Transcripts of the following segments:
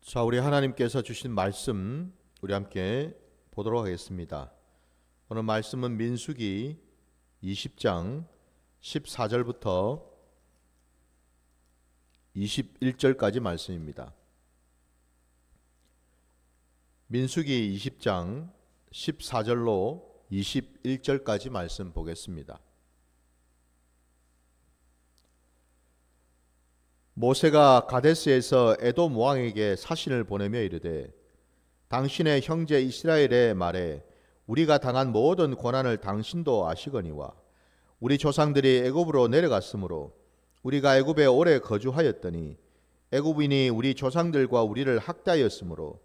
자, 우리 하나님께서 주신 말씀 우리 함께 보도록 하겠습니다. 오늘 말씀은 민수기 20장 14절부터 21절까지 말씀입니다. 민수기 20장 14절로 21절까지 말씀 보겠습니다. 모세가 가데스에서 에돔 왕에게 사신을 보내며 이르되 당신의 형제 이스라엘의 말에 우리가 당한 모든 고난을 당신도 아시거니와 우리 조상들이 애굽으로 내려갔으므로 우리가 애굽에 오래 거주하였더니 애굽인이 우리 조상들과 우리를 학대하였으므로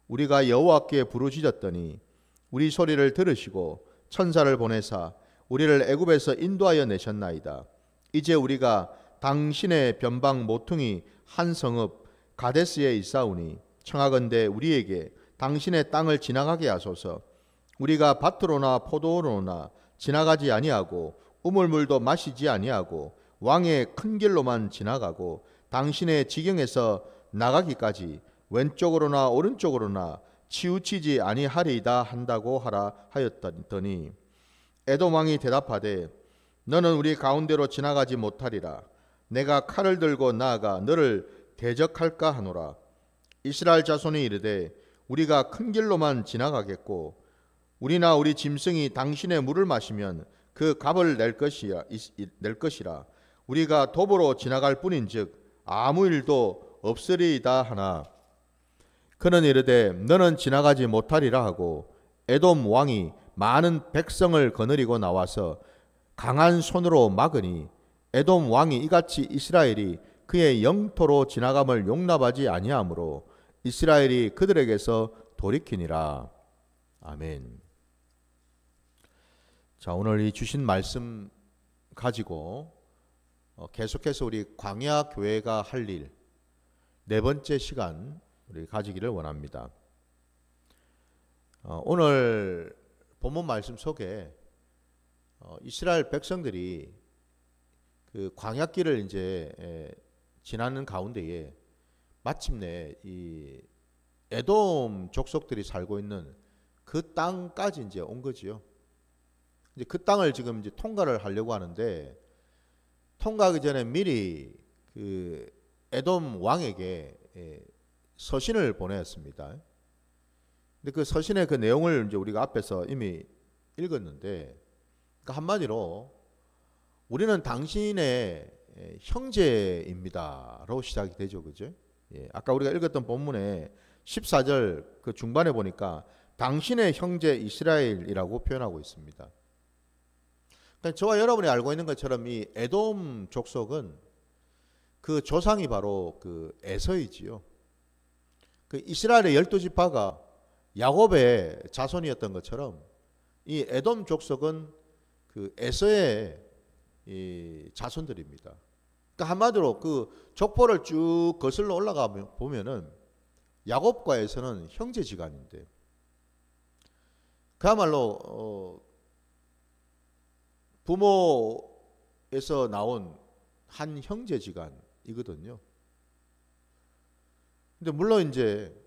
우리가 여호와께 부르짖었더니 우리 소리를 들으시고 천사를 보내사 우리를 애굽에서 인도하여 내셨나이다. 이제 우리가 당신의 변방 모퉁이 한 성읍 가데스에 있사오니 청하건대 우리에게 당신의 땅을 지나가게 하소서. 우리가 밭으로나 포도원으로나 지나가지 아니하고 우물물도 마시지 아니하고 왕의 큰 길로만 지나가고 당신의 지경에서 나가기까지 왼쪽으로나 오른쪽으로나 치우치지 아니하리이다 한다고 하라 하였더니 에돔 왕이 대답하되 너는 우리 가운데로 지나가지 못하리라. 내가 칼을 들고 나아가 너를 대적할까 하노라. 이스라엘 자손이 이르되 우리가 큰 길로만 지나가겠고 우리나 우리 짐승이 당신의 물을 마시면 그 값을 낼 것이라. 우리가 도보로 지나갈 뿐인즉 아무 일도 없으리이다 하나 그는 이르되 너는 지나가지 못하리라 하고 에돔 왕이 많은 백성을 거느리고 나와서 강한 손으로 막으니 에돔 왕이 이같이 이스라엘이 그의 영토로 지나감을 용납하지 아니하므로 이스라엘이 그들에게서 돌이키니라. 아멘. 자, 오늘 이 주신 말씀 가지고 계속해서 우리 광야 교회가 할 일 네 번째 시간 우리 가지기를 원합니다. 오늘 본문 말씀 속에 이스라엘 백성들이 그 광야길을 이제 지나는 가운데에 마침내 이 에돔 족속들이 살고 있는 그 땅까지 이제 온 거지요. 이제 그 땅을 지금 이제 통과를 하려고 하는데 통과하기 전에 미리 그 에돔 왕에게 서신을 보냈습니다. 근데 그 서신의 그 내용을 이제 우리가 앞에서 이미 읽었는데 그러니까 한마디로 우리는 당신의 형제입니다로 시작이 되죠. 그죠? 예, 아까 우리가 읽었던 본문에 14절 그 중반에 보니까 당신의 형제 이스라엘이라고 표현하고 있습니다. 그러니까 저와 여러분이 알고 있는 것처럼 이 에돔 족속은 그 조상이 바로 그 에서이지요. 그 이스라엘의 12지파가 야곱의 자손이었던 것처럼 이 에돔 족속은 그 에서의 이 자손들입니다. 그러니까 한마디로 그 족보를 쭉 거슬러 올라가 보면은 야곱과 에서는 형제지간인데 그야말로 부모에서 나온 한 형제지간이거든요. 근데 물론 이제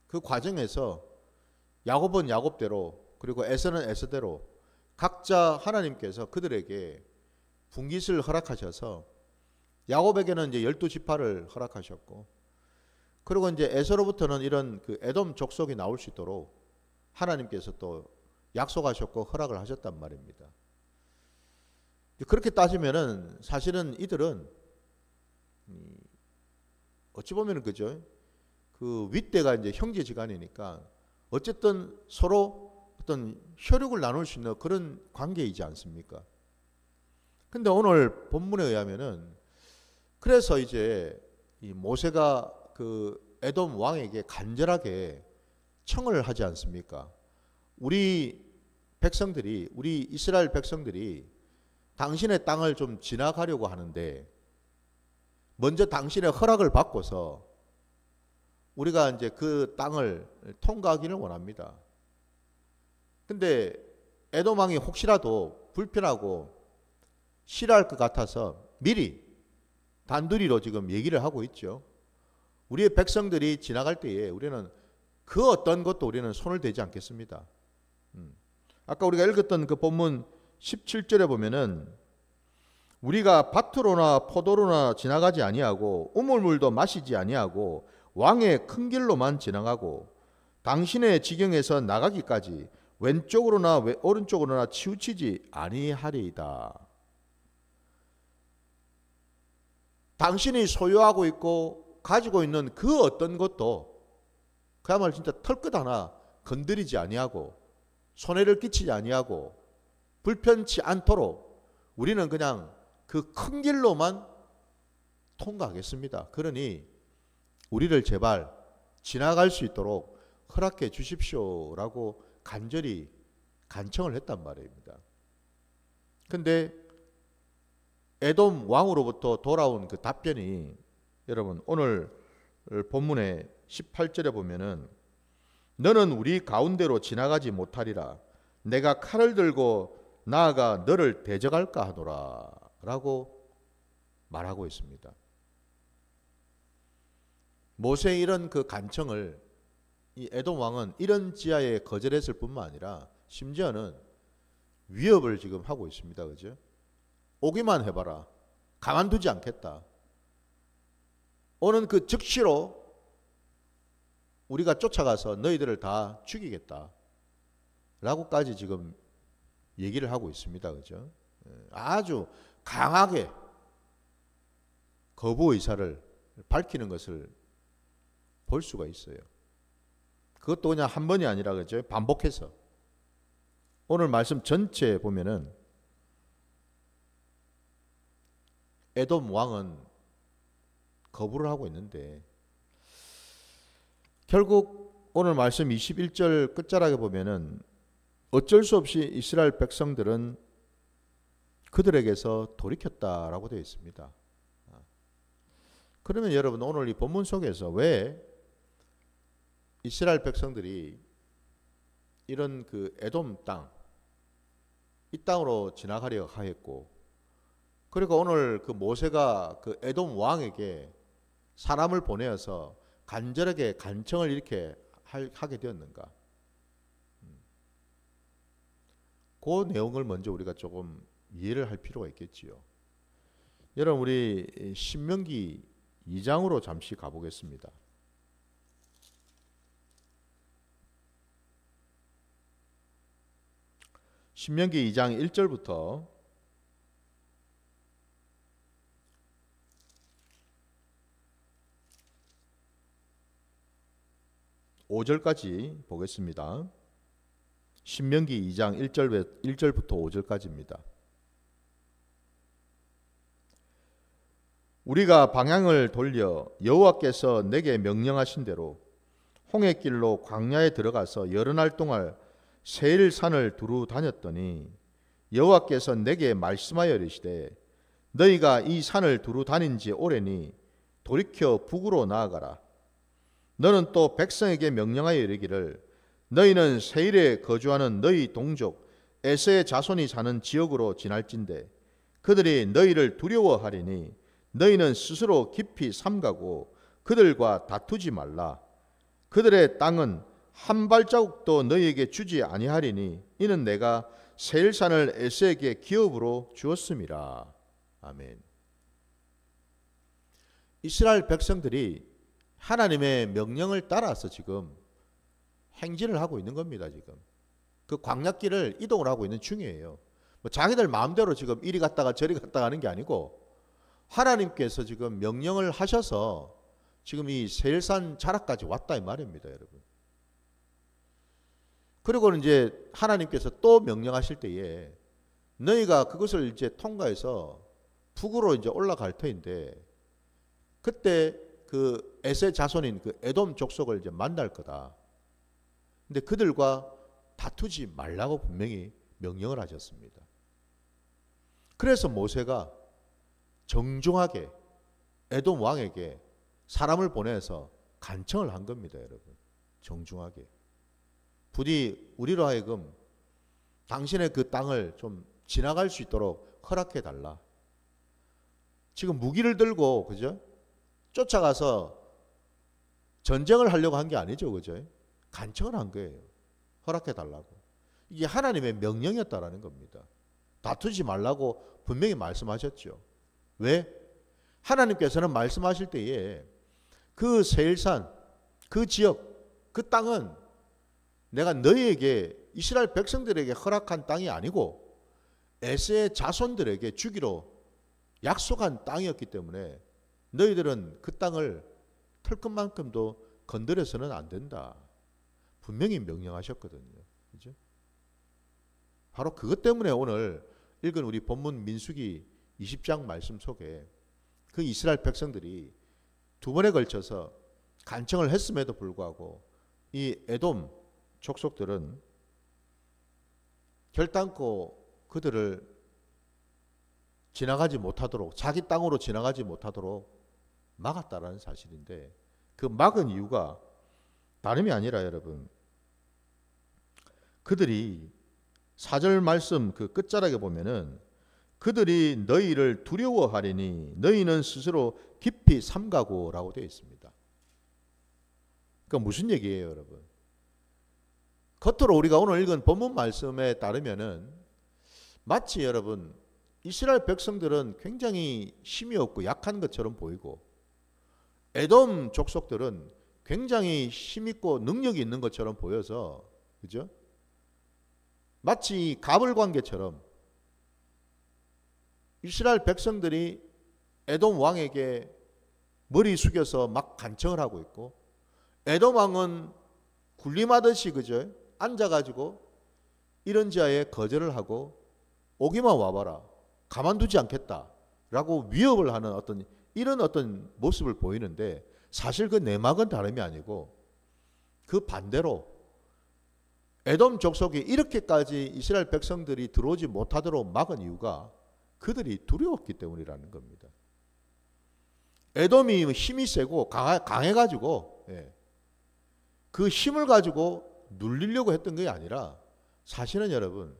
그 과정에서 야곱은 야곱대로 그리고 에서는 에서대로 각자 하나님께서 그들에게 분깃을 허락하셔서 야곱에게는 이제 12지파를 허락하셨고 그리고 이제 에서로부터는 이런 그 에돔 족속이 나올 수 있도록 하나님께서 또 약속하셨고 허락을 하셨단 말입니다. 그렇게 따지면은 사실은 이들은 어찌 보면은 그죠? 그 윗대가 이제 형제지간이니까 어쨌든 서로 어떤 혈육을 나눌 수 있는 그런 관계이지 않습니까? 근데 오늘 본문에 의하면은 그래서 이제 이 모세가 그 에돔 왕에게 간절하게 청을 하지 않습니까? 우리 백성들이 우리 이스라엘 백성들이 당신의 땅을 좀 지나가려고 하는데 먼저 당신의 허락을 받고서 우리가 이제 그 땅을 통과하기를 원합니다. 근데 에돔 왕이 혹시라도 불편하고 싫어할 것 같아서 미리 단둘이로 지금 얘기를 하고 있죠. 우리의 백성들이 지나갈 때에 우리는 그 어떤 것도 우리는 손을 대지 않겠습니다. 아까 우리가 읽었던 그 본문 17절에 보면은 우리가 밭으로나 포도로나 지나가지 아니하고 우물물도 마시지 아니하고 왕의 큰 길로만 지나가고 당신의 지경에서 나가기까지 왼쪽으로나 오른쪽으로나 치우치지 아니하리이다. 당신이 소유하고 있고 가지고 있는 그 어떤 것도 그야말로 진짜 털끝 하나 건드리지 아니하고 손해를 끼치지 아니하고 불편치 않도록 우리는 그냥 그 큰 길로만 통과하겠습니다. 그러니 우리를 제발 지나갈 수 있도록 허락해 주십시오라고 간절히 간청을 했단 말입니다. 근데 에돔 왕으로부터 돌아온 그 답변이 여러분 오늘 본문의 18절에 보면은 너는 우리 가운데로 지나가지 못하리라. 내가 칼을 들고 나아가 너를 대적할까 하노라 라고 말하고 있습니다. 모세의 이런 그 간청을 이 에돔 왕은 이런 지하에 거절했을 뿐만 아니라 심지어는 위협을 지금 하고 있습니다. 그죠? 오기만 해봐라. 가만두지 않겠다. 오는 그 즉시로 우리가 쫓아가서 너희들을 다 죽이겠다. 라고까지 지금 얘기를 하고 있습니다. 그죠? 아주 강하게 거부 의사를 밝히는 것을 볼 수가 있어요. 그것도 그냥 한 번이 아니라 그죠? 반복해서. 오늘 말씀 전체에 보면은 에돔 왕은 거부를 하고 있는데 결국 오늘 말씀 21절 끝자락에 보면은 어쩔 수 없이 이스라엘 백성들은 그들에게서 돌이켰다라고 되어 있습니다. 그러면 여러분 오늘 이 본문 속에서 왜 이스라엘 백성들이 이런 그 에돔 땅, 이 땅으로 지나가려 하였고, 그리고 오늘 그 모세가 그 에돔 왕에게 사람을 보내어서 간절하게 간청을 이렇게 하게 되었는가? 그 내용을 먼저 우리가 조금 이해를 할 필요가 있겠지요. 여러분 우리 신명기 2장으로 잠시 가보겠습니다. 신명기 2장 1절부터 5절까지 보겠습니다. 신명기 2장 1절부터 5절까지입니다. 우리가 방향을 돌려 여호와께서 내게 명령하신 대로 홍해길로 광야에 들어가서 여러 날 동안 세일산을 두루 다녔더니 여호와께서 내게 말씀하여 이르시되 너희가 이 산을 두루 다닌 지 오래니 돌이켜 북으로 나아가라. 너는 또 백성에게 명령하여 이르기를 너희는 세일에 거주하는 너희 동족 에서의 자손이 사는 지역으로 지날진대 그들이 너희를 두려워하리니 너희는 스스로 깊이 삼가고 그들과 다투지 말라. 그들의 땅은 한 발자국도 너희에게 주지 아니하리니 이는 내가 세일산을 에서에게 기업으로 주었음이라. 아멘. 이스라엘 백성들이 하나님의 명령을 따라서 지금 행진을 하고 있는 겁니다. 지금 그 광야길을 이동을 하고 있는 중이에요. 뭐 자기들 마음대로 지금 이리 갔다가 저리 갔다가 하는 게 아니고 하나님께서 지금 명령을 하셔서 지금 이 세일산 자락까지 왔다 이 말입니다, 여러분. 그리고 이제 하나님께서 또 명령하실 때에 너희가 그것을 이제 통과해서 북으로 이제 올라갈 터인데 그때 그 에세 자손인 그 에돔 족속을 이제 만날 거다. 근데 그들과 다투지 말라고 분명히 명령을 하셨습니다. 그래서 모세가 정중하게 에돔 왕에게 사람을 보내서 간청을 한 겁니다, 여러분. 정중하게. 부디 우리로 하여금 당신의 그 땅을 좀 지나갈 수 있도록 허락해 달라. 지금 무기를 들고 그죠? 쫓아가서 전쟁을 하려고 한 게 아니죠. 그죠? 간청을 한 거예요. 허락해 달라고. 이게 하나님의 명령이었다라는 겁니다. 다투지 말라고 분명히 말씀하셨죠. 왜? 하나님께서는 말씀하실 때에 그 세일산, 그 지역, 그 땅은 내가 너희에게 이스라엘 백성들에게 허락한 땅이 아니고 에세의 자손들에게 주기로 약속한 땅이었기 때문에 너희들은 그 땅을 털 것만큼도 건드려서는 안 된다. 분명히 명령하셨거든요. 그죠? 바로 그것 때문에 오늘 읽은 우리 본문 민수기 20장 말씀 속에 그 이스라엘 백성들이 두 번에 걸쳐서 간청을 했음에도 불구하고 이 에돔 족속들은 결단코 그들을 지나가지 못하도록, 자기 땅으로 지나가지 못하도록 막았다라는 사실인데, 그 막은 이유가 다름이 아니라 여러분, 그들이 4절 말씀 그 끝자락에 보면은 그들이 너희를 두려워하리니 너희는 스스로 깊이 삼가고라고 되어 있습니다. 그러니까 무슨 얘기예요, 여러분? 겉으로 우리가 오늘 읽은 본문 말씀에 따르면은 마치 여러분 이스라엘 백성들은 굉장히 힘이 없고 약한 것처럼 보이고 에돔 족속들은 굉장히 힘 있고 능력이 있는 것처럼 보여서, 그죠? 마치 갑을 관계처럼 이스라엘 백성들이 에돔 왕에게 머리 숙여서 막 간청을 하고 있고, 에돔 왕은 군림하듯이, 그죠? 앉아가지고 이런 자에 거절을 하고 오기만 와봐라, 가만두지 않겠다라고 위협을 하는 이런 어떤 모습을 보이는데, 사실 그 내막은 다름이 아니고 그 반대로 에돔 족속이 이렇게까지 이스라엘 백성들이 들어오지 못하도록 막은 이유가 그들이 두려웠기 때문이라는 겁니다. 에돔이 힘이 세고 강해가지고 그 힘을 가지고 눌리려고 했던 게 아니라, 사실은 여러분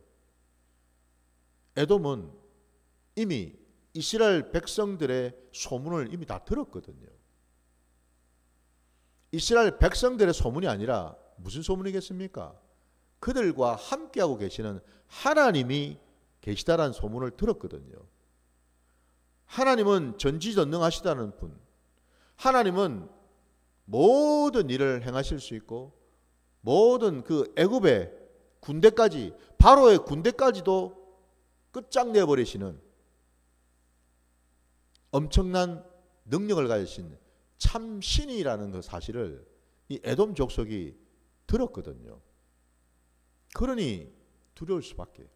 에돔은 이미 이스라엘 백성들의 소문을 이미 다 들었거든요. 이스라엘 백성들의 소문이 아니라 무슨 소문이겠습니까? 그들과 함께하고 계시는 하나님이 계시다라는 소문을 들었거든요. 하나님은 전지전능하시다는 분, 하나님은 모든 일을 행하실 수 있고 모든 그 애굽의 군대까지, 바로의 군대까지도 끝장내버리시는 엄청난 능력을 가지신 참 신이라는 그 사실을 이 에돔 족속이 들었거든요. 그러니 두려울 수밖에.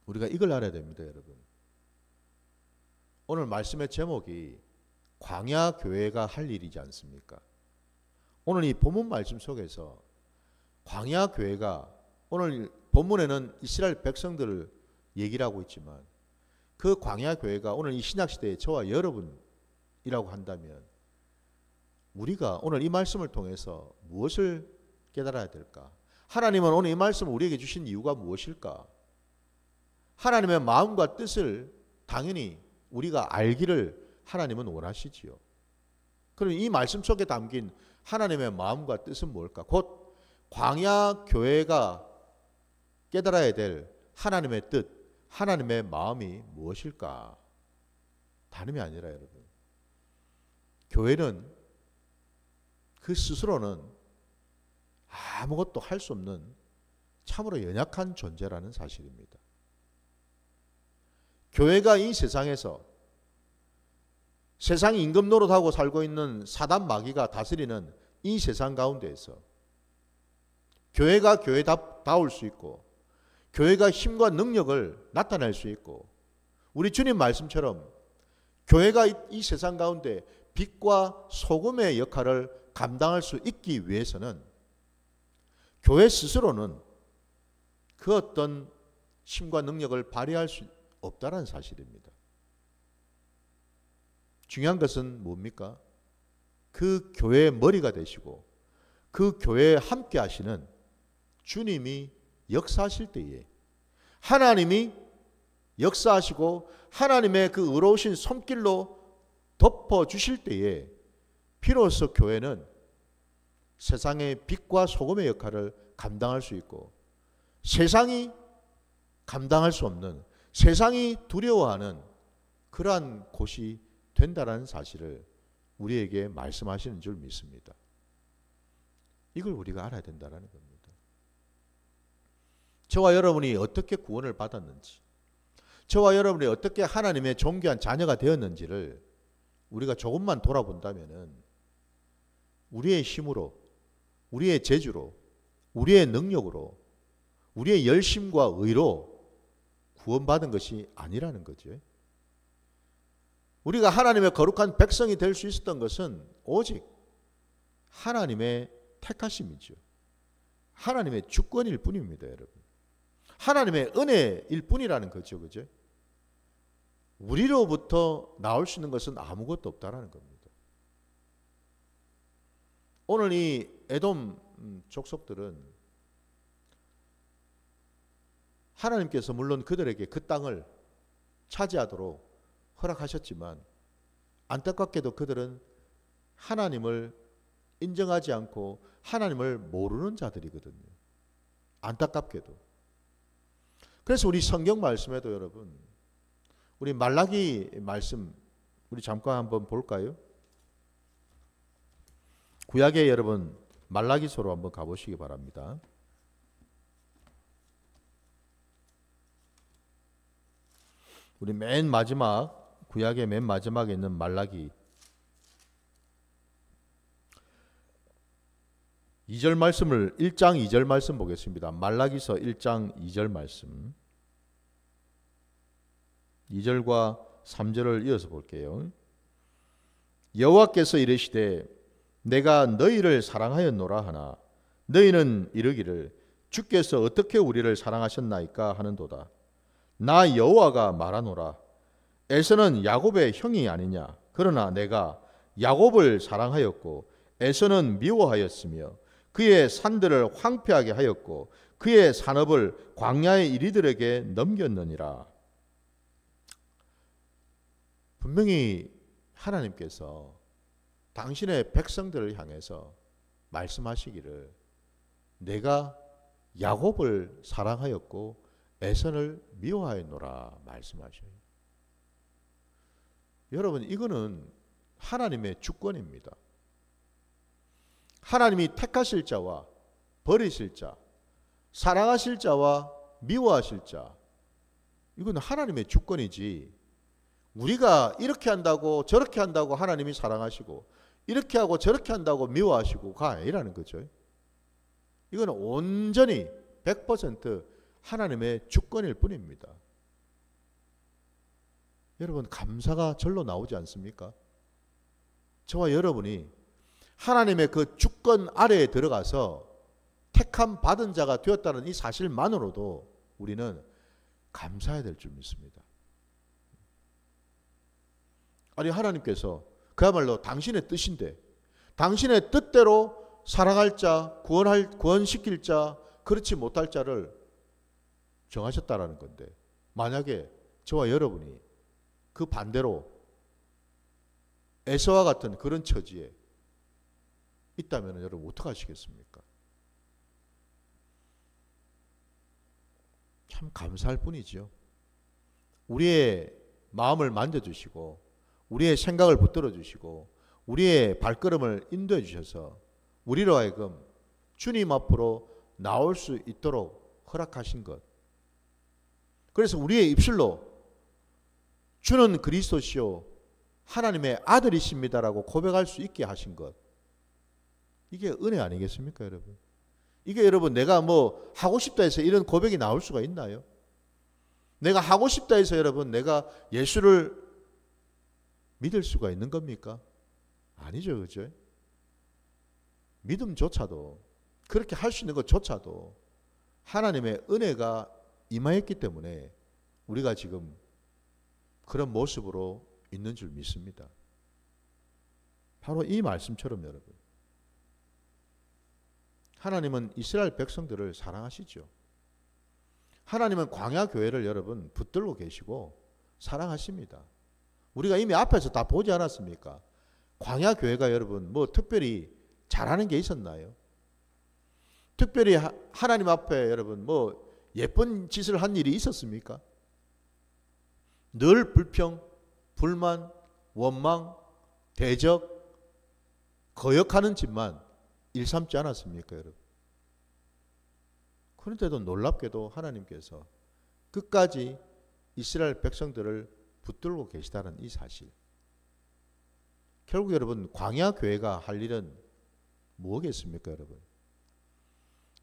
우리가 이걸 알아야 됩니다, 여러분. 오늘 말씀의 제목이 광야 교회가 할 일이지 않습니까? 오늘 이 본문 말씀 속에서 광야 교회가, 오늘 본문에는 이스라엘 백성들을 얘기를 하고 있지만 그 광야 교회가 오늘 이 신약 시대의 저와 여러분이라고 한다면 우리가 오늘 이 말씀을 통해서 무엇을 깨달아야 될까? 하나님은 오늘 이 말씀을 우리에게 주신 이유가 무엇일까? 하나님의 마음과 뜻을 당연히 우리가 알기를 하나님은 원하시지요. 그럼 이 말씀 속에 담긴 하나님의 마음과 뜻은 뭘까? 곧 광야 교회가 깨달아야 될 하나님의 뜻, 하나님의 마음이 무엇일까? 다름이 아니라 여러분, 교회는 그 스스로는 아무것도 할 수 없는 참으로 연약한 존재라는 사실입니다. 교회가 이 세상에서 세상 임금 노릇하고 살고 있는 사단 마귀가 다스리는 이 세상 가운데에서 교회가 교회다울 수 있고 교회가 힘과 능력을 나타낼 수 있고, 우리 주님 말씀처럼 교회가 이 세상 가운데 빛과 소금의 역할을 감당할 수 있기 위해서는 교회 스스로는 그 어떤 힘과 능력을 발휘할 수 없다는 사실입니다. 중요한 것은 뭡니까? 그 교회의 머리가 되시고 그 교회에 함께 하시는 주님이 역사하실 때에, 하나님이 역사하시고 하나님의 그 의로우신 손길로 덮어주실 때에 비로소 교회는 세상의 빛과 소금의 역할을 감당할 수 있고 세상이 감당할 수 없는, 세상이 두려워하는 그러한 곳이 된다는 사실을 우리에게 말씀하시는 줄 믿습니다. 이걸 우리가 알아야 된다는 겁니다. 저와 여러분이 어떻게 구원을 받았는지, 저와 여러분이 어떻게 하나님의 존귀한 자녀가 되었는지를 우리가 조금만 돌아본다면 우리의 힘으로, 우리의 재주로, 우리의 능력으로, 우리의 열심과 의로 구원받은 것이 아니라는 거죠. 우리가 하나님의 거룩한 백성이 될 수 있었던 것은 오직 하나님의 택하심이죠. 하나님의 주권일 뿐입니다, 여러분. 하나님의 은혜일 뿐이라는 거죠, 그죠? 우리로부터 나올 수 있는 것은 아무것도 없다라는 겁니다. 오늘 이 에돔 족속들은 하나님께서 물론 그들에게 그 땅을 차지하도록 허락하셨지만 안타깝게도 그들은 하나님을 인정하지 않고 하나님을 모르는 자들이거든요. 안타깝게도. 그래서 우리 성경 말씀에도 여러분, 우리 말라기 말씀 우리 잠깐 한번 볼까요? 구약에 여러분 말라기서로 한번 가보시기 바랍니다. 우리 맨 마지막, 구약의 맨 마지막에 있는 말라기 2절 말씀을 1장 2절 말씀 보겠습니다. 말라기서 1장 2절 말씀 2절과 3절을 이어서 볼게요. 여호와께서 이르시되 내가 너희를 사랑하였노라 하나 너희는 이르기를 주께서 어떻게 우리를 사랑하셨나이까 하는도다. 나 여호와가 말하노라. 에서는 야곱의 형이 아니냐. 그러나 내가 야곱을 사랑하였고 에서는 미워하였으며 그의 산들을 황폐하게 하였고 그의 산업을 광야의 이리들에게 넘겼느니라. 분명히 하나님께서 당신의 백성들을 향해서 말씀하시기를 내가 야곱을 사랑하였고 에선을 미워하였노라 말씀하셔요. 여러분, 이거는 하나님의 주권입니다. 하나님이 택하실 자와 버리실 자, 사랑하실 자와 미워하실 자, 이건 하나님의 주권이지 우리가 이렇게 한다고 저렇게 한다고 하나님이 사랑하시고 이렇게 하고 저렇게 한다고 미워하시고가 아니라는 거죠. 이건 온전히 100% 하나님의 주권일 뿐입니다. 여러분, 감사가 절로 나오지 않습니까? 저와 여러분이 하나님의 그 주권 아래에 들어가서 택함 받은 자가 되었다는 이 사실만으로도 우리는 감사해야 될 줄 믿습니다. 아니, 하나님께서 그야말로 당신의 뜻인데 당신의 뜻대로 사랑할 자, 구원시킬 자, 그렇지 못할 자를 정하셨다라는 건데 만약에 저와 여러분이 그 반대로 에서와 같은 그런 처지에 있다면 여러분 어떡하시겠습니까? 참 감사할 뿐이죠. 우리의 마음을 만져주시고 우리의 생각을 붙들어 주시고 우리의 발걸음을 인도해 주셔서 우리로 하여금 주님 앞으로 나올 수 있도록 허락하신 것. 그래서 우리의 입술로 주는 그리스도시요 하나님의 아들이십니다라고 고백할 수 있게 하신 것. 이게 은혜 아니겠습니까, 여러분? 이게 여러분 내가 뭐 하고 싶다 해서 이런 고백이 나올 수가 있나요? 내가 하고 싶다 해서 여러분 내가 예수를 믿을 수가 있는 겁니까? 아니죠, 그죠? 믿음조차도 그렇게 할 수 있는 것조차도 하나님의 은혜가 임하였기 때문에 우리가 지금 그런 모습으로 있는 줄 믿습니다. 바로 이 말씀처럼 여러분, 하나님은 이스라엘 백성들을 사랑하시죠. 하나님은 광야 교회를 여러분 붙들고 계시고 사랑하십니다. 우리가 이미 앞에서 다 보지 않았습니까? 광야 교회가 여러분 뭐 특별히 잘하는 게 있었나요? 특별히 하나님 앞에 여러분 뭐 예쁜 짓을 한 일이 있었습니까? 늘 불평, 불만, 원망, 대적, 거역하는 짓만 일삼지 않았습니까, 여러분? 그런데도 놀랍게도 하나님께서 끝까지 이스라엘 백성들을 붙들고 계시다는 이 사실. 결국 여러분 광야 교회가 할 일은 무엇이겠습니까, 여러분?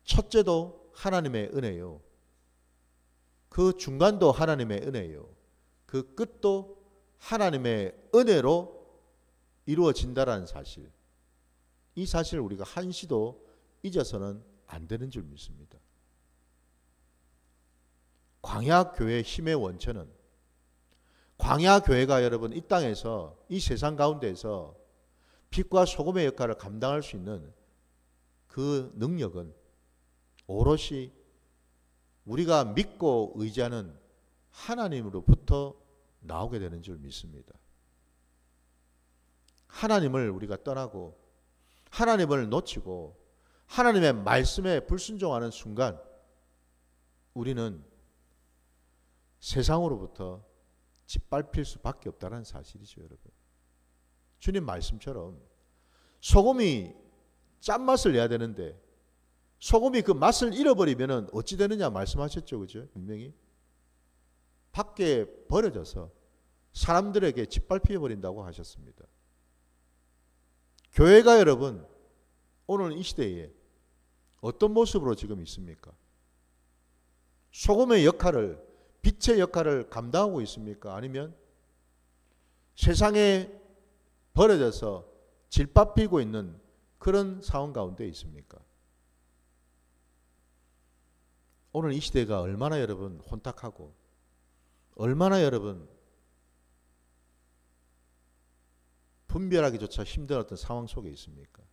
첫째도 하나님의 은혜요. 그 중간도 하나님의 은혜요. 그 끝도 하나님의 은혜로 이루어진다라는 사실. 이 사실을 우리가 한시도 잊어서는 안 되는 줄 믿습니다. 광야 교회의 힘의 원천은 광야 교회가 여러분 이 땅에서 이 세상 가운데에서 빛과 소금의 역할을 감당할 수 있는 그 능력은 오롯이 우리가 믿고 의지하는 하나님으로부터 나오게 되는 줄 믿습니다. 하나님을 우리가 떠나고 하나님을 놓치고 하나님의 말씀에 불순종하는 순간 우리는 세상으로부터 짓밟힐 수밖에 없다는 사실이죠, 여러분. 주님 말씀처럼 소금이 짠맛을 내야 되는데 소금이 그 맛을 잃어버리면 어찌 되느냐 말씀하셨죠, 그죠? 분명히 밖에 버려져서 사람들에게 짓밟혀 버린다고 하셨습니다. 교회가 여러분 오늘 이 시대에 어떤 모습으로 지금 있습니까? 소금의 역할을, 빛의 역할을 감당하고 있습니까? 아니면 세상에 버려져서 짓밟히고 있는 그런 상황 가운데 있습니까? 오늘 이 시대가 얼마나 여러분 혼탁하고 얼마나 여러분 분별하기조차 힘든 어떤 상황 속에 있습니까?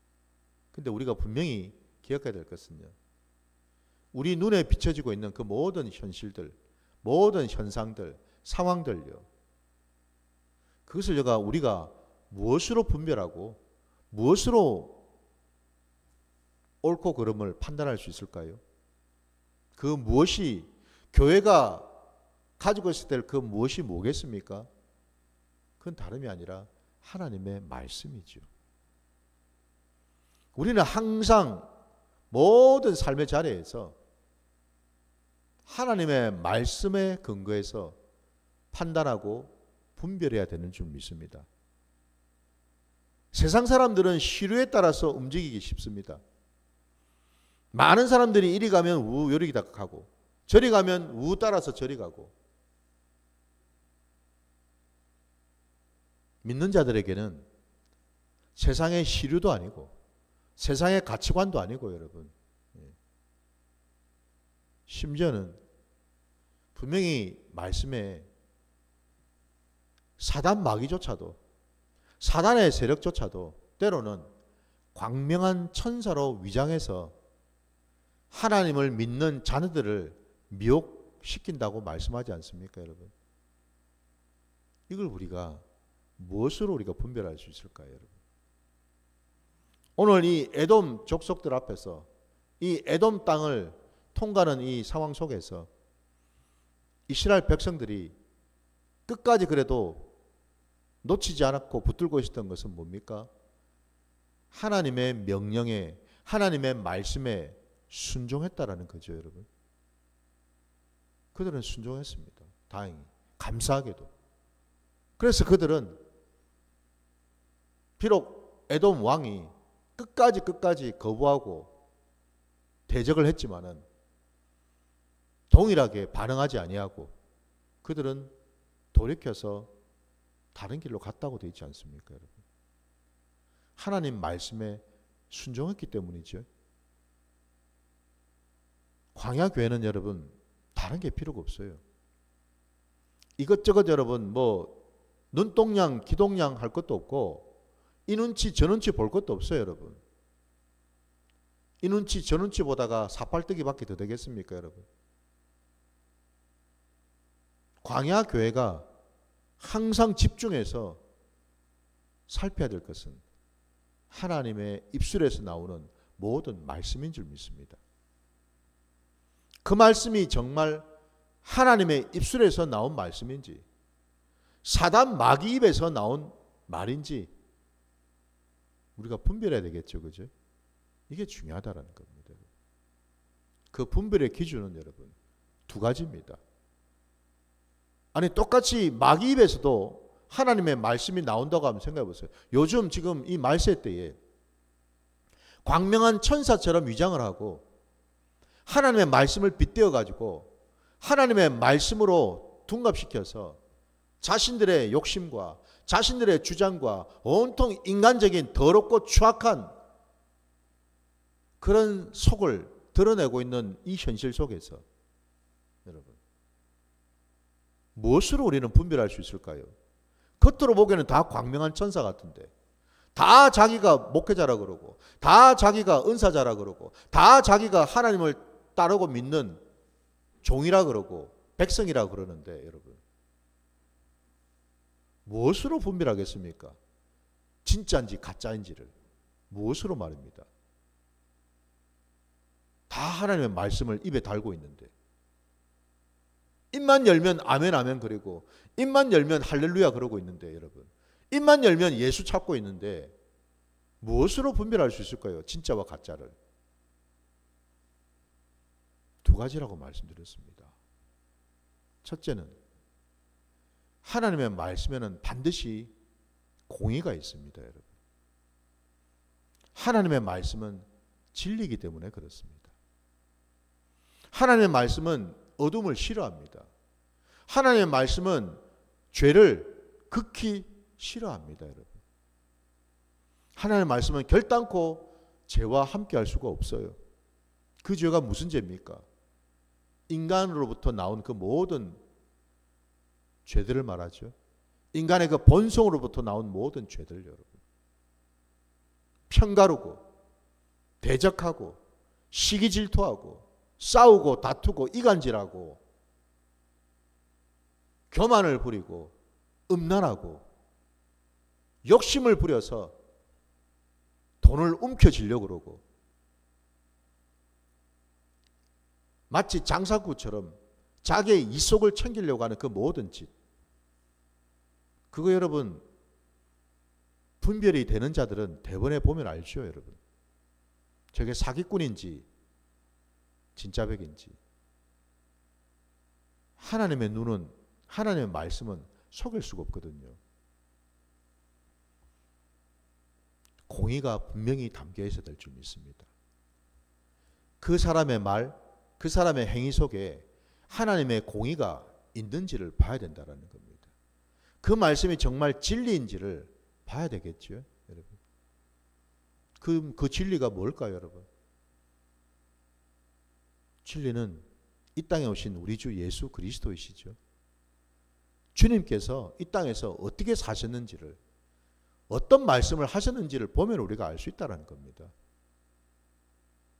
근데 우리가 분명히 기억해야 될 것은요. 우리 눈에 비춰지고 있는 그 모든 현실들, 모든 현상들, 상황들요. 그것을 우리가 무엇으로 분별하고 무엇으로 옳고 그름을 판단할 수 있을까요? 그 무엇이 교회가 가지고 있어야 될 그 무엇이 뭐겠습니까? 그건 다름이 아니라 하나님의 말씀이죠. 우리는 항상 모든 삶의 자리에서 하나님의 말씀에 근거해서 판단하고 분별해야 되는 줄 믿습니다. 세상 사람들은 시류에 따라서 움직이기 쉽습니다. 많은 사람들이 이리 가면 우 요리 가고 저리 가면 우 따라서 저리 가고 믿는 자들에게는 세상의 시류도 아니고 세상의 가치관도 아니고 여러분 심지어는 분명히 말씀에 사단 마귀조차도 사단의 세력조차도 때로는 광명한 천사로 위장해서 하나님을 믿는 자녀들을 미혹시킨다고 말씀하지 않습니까, 여러분? 이걸 우리가 무엇으로 우리가 분별할 수 있을까요, 여러분? 오늘 이 에돔 족속들 앞에서 이 에돔 땅을 통과하는 이 상황 속에서 이스라엘 백성들이 끝까지 그래도 놓치지 않았고 붙들고 있었던 것은 뭡니까? 하나님의 명령에, 하나님의 말씀에 순종했다라는 거죠, 여러분. 그들은 순종했습니다. 다행히. 감사하게도. 그래서 그들은 비록 에돔 왕이 끝까지 거부하고 대적을 했지만은 동일하게 반응하지 아니하고 그들은 돌이켜서 다른 길로 갔다고 되어 있지 않습니까, 여러분? 하나님 말씀에 순종했기 때문이죠. 광야 교회는 여러분 다른 게 필요가 없어요. 이것저것 여러분 뭐 눈동양 기동양 할 것도 없고 이 눈치 저 눈치 볼 것도 없어요, 여러분. 이 눈치 저 눈치 보다가 사팔뜨기밖에 더 되겠습니까, 여러분? 광야 교회가 항상 집중해서 살펴야 될 것은 하나님의 입술에서 나오는 모든 말씀인 줄 믿습니다. 그 말씀이 정말 하나님의 입술에서 나온 말씀인지 사단 마귀 입에서 나온 말인지 우리가 분별해야 되겠죠. 그죠? 이게 중요하다라는 겁니다. 그 분별의 기준은 여러분 두 가지입니다. 아니 똑같이 마귀 입에서도 하나님의 말씀이 나온다고 하면 생각해 보세요. 요즘 지금 이 말세 때에 광명한 천사처럼 위장을 하고 하나님의 말씀을 빗대어 가지고 하나님의 말씀으로 둔갑시켜서 자신들의 욕심과 자신들의 주장과 온통 인간적인 더럽고 추악한 그런 속을 드러내고 있는 이 현실 속에서 여러분 무엇으로 우리는 분별할 수 있을까요? 겉으로 보기에는 다 광명한 천사 같은데 다 자기가 목회자라 그러고 다 자기가 은사자라 그러고 다 자기가 하나님을 따르고 믿는 종이라 그러고 백성이라 그러는데 여러분 무엇으로 분별하겠습니까? 진짜인지 가짜인지를 무엇으로 말입니다. 다 하나님의 말씀을 입에 달고 있는데 입만 열면 아멘 아멘 그리고 입만 열면 할렐루야 그러고 있는데 여러분 입만 열면 예수 찾고 있는데 무엇으로 분별할 수 있을까요? 진짜와 가짜를. 두 가지라고 말씀드렸습니다. 첫째는 하나님의 말씀에는 반드시 공의가 있습니다. 여러분. 하나님의 말씀은 진리이기 때문에 그렇습니다. 하나님의 말씀은 어둠을 싫어합니다. 하나님의 말씀은 죄를 극히 싫어합니다. 여러분. 하나님의 말씀은 결단코 죄와 함께 할 수가 없어요. 그 죄가 무슨 죄입니까? 인간으로부터 나온 그 모든 죄들을 말하죠. 인간의 그 본성으로부터 나온 모든 죄들 여러분. 편가르고 대적하고 시기 질투하고 싸우고 다투고 이간질하고 교만을 부리고 음란하고 욕심을 부려서 돈을 움켜쥐려고 그러고 마치 장사꾼처럼 자기의 이속을 챙기려고 하는 그 모든 짓 그거 여러분 분별이 되는 자들은 대번에 보면 알죠. 여러분 저게 사기꾼인지 진짜백인지 하나님의 눈은 하나님의 말씀은 속일 수가 없거든요. 공의가 분명히 담겨 있어야 될 줄 믿습니다. 그 사람의 말, 그 사람의 행위 속에 하나님의 공의가 있는지를 봐야 된다는 겁니다. 그 말씀이 정말 진리인지를 봐야 되겠죠. 여러분. 그 진리가 뭘까요, 여러분? 진리는 이 땅에 오신 우리 주 예수 그리스도이시죠. 주님께서 이 땅에서 어떻게 사셨는지를 어떤 말씀을 하셨는지를 보면 우리가 알 수 있다는 겁니다.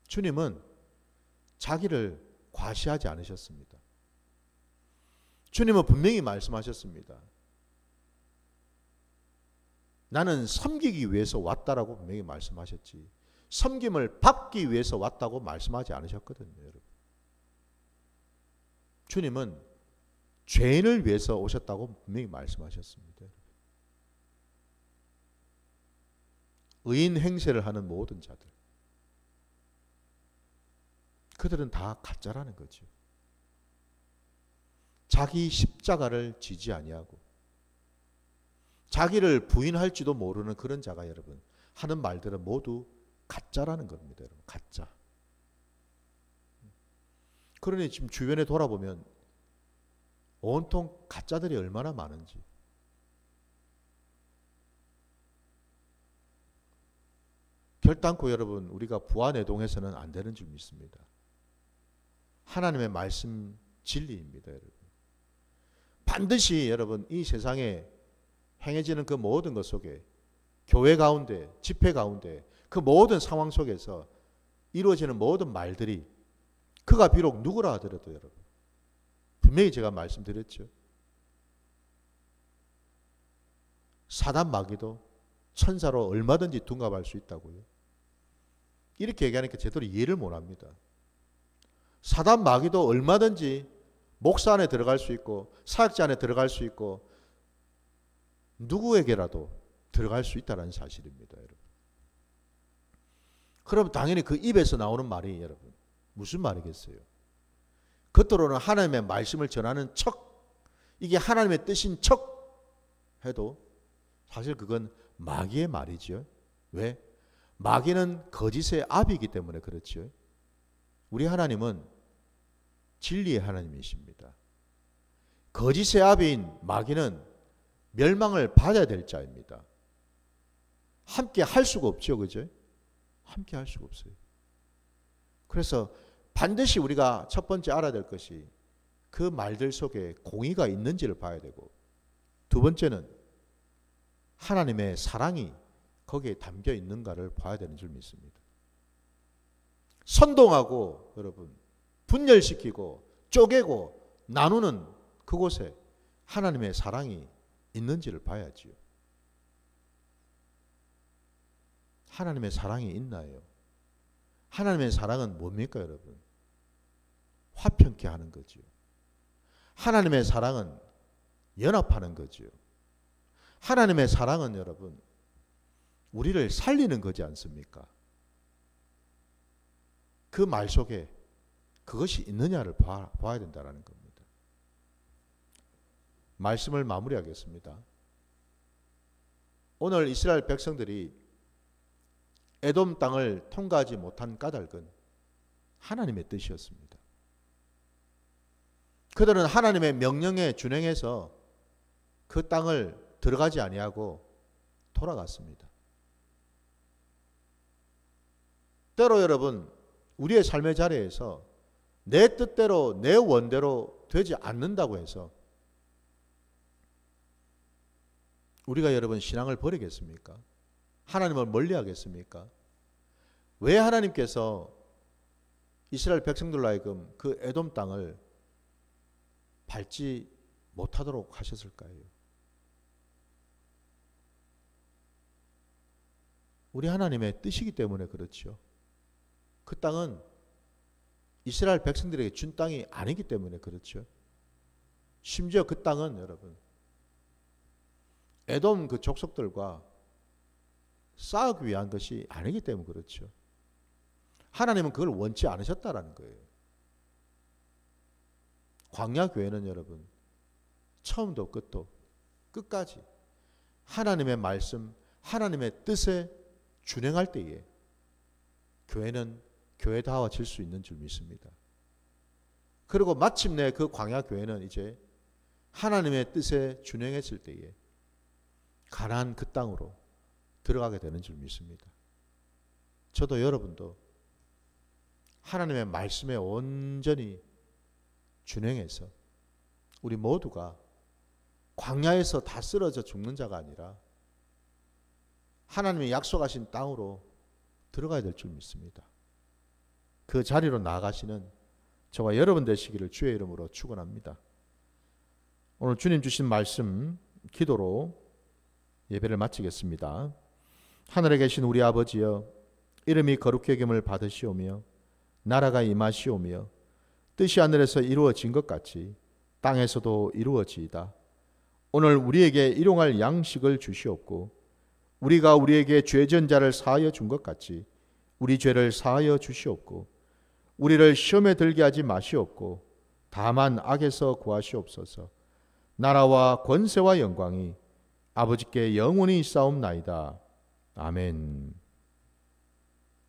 주님은 자기를 과시하지 않으셨습니다. 주님은 분명히 말씀하셨습니다. 나는 섬기기 위해서 왔다라고 분명히 말씀하셨지 섬김을 받기 위해서 왔다고 말씀하지 않으셨거든요. 여러분. 주님은 죄인을 위해서 오셨다고 분명히 말씀하셨습니다. 의인 행세를 하는 모든 자들 그들은 다 가짜라는 거죠. 자기 십자가를 지지 아니하고 자기를 부인할지도 모르는 그런 자가 여러분 하는 말들은 모두 가짜라는 겁니다. 여러분. 가짜. 그러니 지금 주변에 돌아보면 온통 가짜들이 얼마나 많은지 결단코 여러분 우리가 부안해동해서는 안 되는 줄 믿습니다. 하나님의 말씀 진리입니다. 여러분. 반드시 여러분 이 세상에 행해지는 그 모든 것 속에 교회 가운데 집회 가운데 그 모든 상황 속에서 이루어지는 모든 말들이 그가 비록 누구라 하더라도 여러분 분명히 제가 말씀드렸죠. 사단 마귀도 천사로 얼마든지 둔갑할 수 있다고요. 이렇게 얘기하니까 제대로 이해를 못합니다. 사단 마귀도 얼마든지 목사 안에 들어갈 수 있고 사역자 안에 들어갈 수 있고 누구에게라도 들어갈 수 있다는 사실입니다. 여러분. 그럼 당연히 그 입에서 나오는 말이 여러분 무슨 말이겠어요? 겉으로는 하나님의 말씀을 전하는 척, 이게 하나님의 뜻인 척 해도 사실 그건 마귀의 말이죠. 왜? 마귀는 거짓의 아비이기 때문에 그렇죠. 우리 하나님은 진리의 하나님이십니다. 거짓의 아비인 마귀는 멸망을 받아야 될 자입니다. 함께 할 수가 없죠. 그죠? 함께 할 수가 없어요. 그래서 반드시 우리가 첫 번째 알아야 될 것이 그 말들 속에 공의가 있는지를 봐야 되고, 두 번째는 하나님의 사랑이 거기에 담겨 있는가를 봐야 되는 줄 믿습니다. 선동하고 여러분 분열시키고 쪼개고 나누는 그곳에 하나님의 사랑이 있는지를 봐야지요. 하나님의 사랑이 있나요? 하나님의 사랑은 뭡니까 여러분? 화평케 하는 거죠. 하나님의 사랑은 연합하는 거죠. 하나님의 사랑은 여러분 우리를 살리는 거지 않습니까? 그 말 속에 그것이 있느냐를 봐야 된다는 겁니다. 말씀을 마무리하겠습니다. 오늘 이스라엘 백성들이 에돔 땅을 통과하지 못한 까닭은 하나님의 뜻이었습니다. 그들은 하나님의 명령에 준행해서 그 땅을 들어가지 아니하고 돌아갔습니다. 때로 여러분 우리의 삶의 자리에서 내 뜻대로 내 원대로 되지 않는다고 해서 우리가 여러분 신앙을 버리겠습니까? 하나님을 멀리하겠습니까? 왜 하나님께서 이스라엘 백성들로 하여금 그 에돔 땅을 밟지 못하도록 하셨을까요? 우리 하나님의 뜻이기 때문에 그렇죠. 그 땅은 이스라엘 백성들에게 준 땅이 아니기 때문에 그렇죠. 심지어 그 땅은 여러분 에돔 그 족속들과 싸우기 위한 것이 아니기 때문에 그렇죠. 하나님은 그걸 원치 않으셨다라는 거예요. 광야 교회는 여러분 처음도 끝도 끝까지 하나님의 말씀, 하나님의 뜻에 준행할 때에 교회는 교회다워질 수 있는 줄 믿습니다. 그리고 마침내 그 광야 교회는 이제 하나님의 뜻에 준행했을 때에 가나안 그 땅으로 들어가게 되는 줄 믿습니다. 저도 여러분도 하나님의 말씀에 온전히 준행해서 우리 모두가 광야에서 다 쓰러져 죽는 자가 아니라 하나님의 약속하신 땅으로 들어가야 될 줄 믿습니다. 그 자리로 나아가시는 저와 여러분 되시기를 주의 이름으로 축원합니다. 오늘 주님 주신 말씀 기도로 예배를 마치겠습니다. 하늘에 계신 우리 아버지여, 이름이 거룩히 여김을 받으시오며 나라가 임하시오며 뜻이 하늘에서 이루어진 것 같이 땅에서도 이루어지이다. 오늘 우리에게 일용할 양식을 주시옵고 우리가 우리에게 죄진 자를 사하여 준 것 같이 우리 죄를 사하여 주시옵고 우리를 시험에 들게 하지 마시옵고 다만 악에서 구하시옵소서. 나라와 권세와 영광이 아버지께 영원히 있사옵나이다. 아멘.